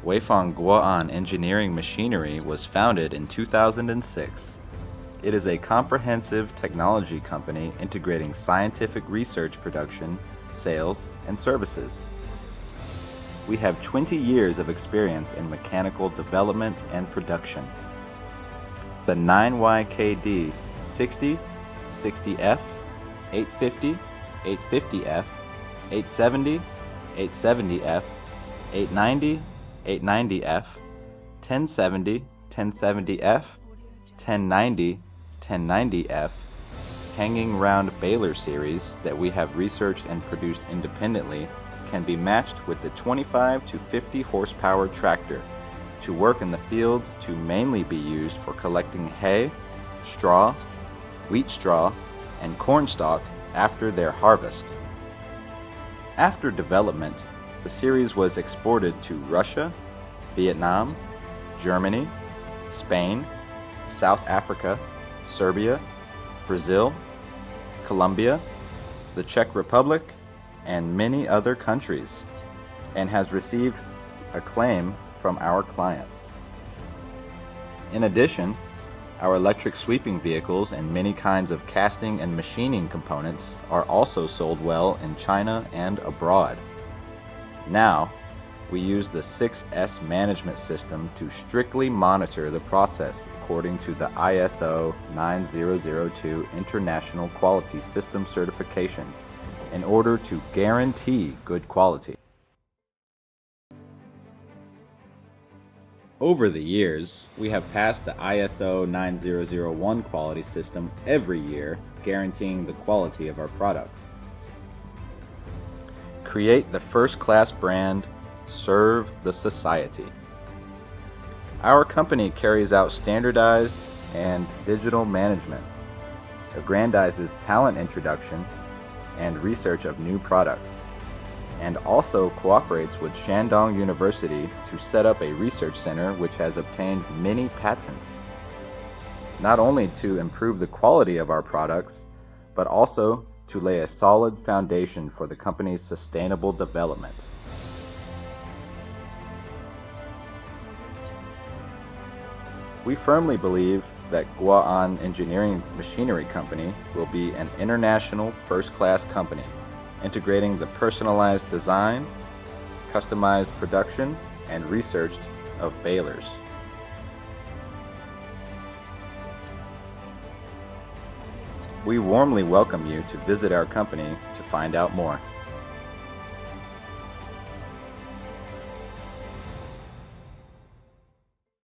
Weifang Guoan Engineering Machinery was founded in 2006. It is a comprehensive technology company integrating scientific research production, sales, and services. We have 20 years of experience in mechanical development and production. The 9YKD 60, 60F, 850, 850F, 870, 870F, 890, 890F, 1070, 1070F, 1090, 1090F, hanging round baler series that we have researched and produced independently can be matched with the 25 to 50 horsepower tractor to work in the field to mainly be used for collecting hay, straw, wheat straw, and corn stalk after their harvest. After development, the series was exported to Russia, Vietnam, Germany, Spain, South Africa, Serbia, Brazil, Colombia, the Czech Republic, and many other countries, and has received acclaim from our clients. In addition, our electric sweeping vehicles and many kinds of casting and machining components are also sold well in China and abroad. Now, we use the 6S management system to strictly monitor the process according to the ISO 9002 International Quality System certification in order to guarantee good quality. Over the years, we have passed the ISO 9001 quality system every year, guaranteeing the quality of our products. Create the first-class brand, serve the society. Our company carries out standardized and digital management, aggrandizes talent introduction and research of new products, and also cooperates with Shandong University to set up a research center which has obtained many patents, not only to improve the quality of our products, but also to lay a solid foundation for the company's sustainable development. We firmly believe that Guoan Engineering Machinery Company will be an international first-class company, integrating the personalized design, customized production, and research of balers. We warmly welcome you to visit our company to find out more.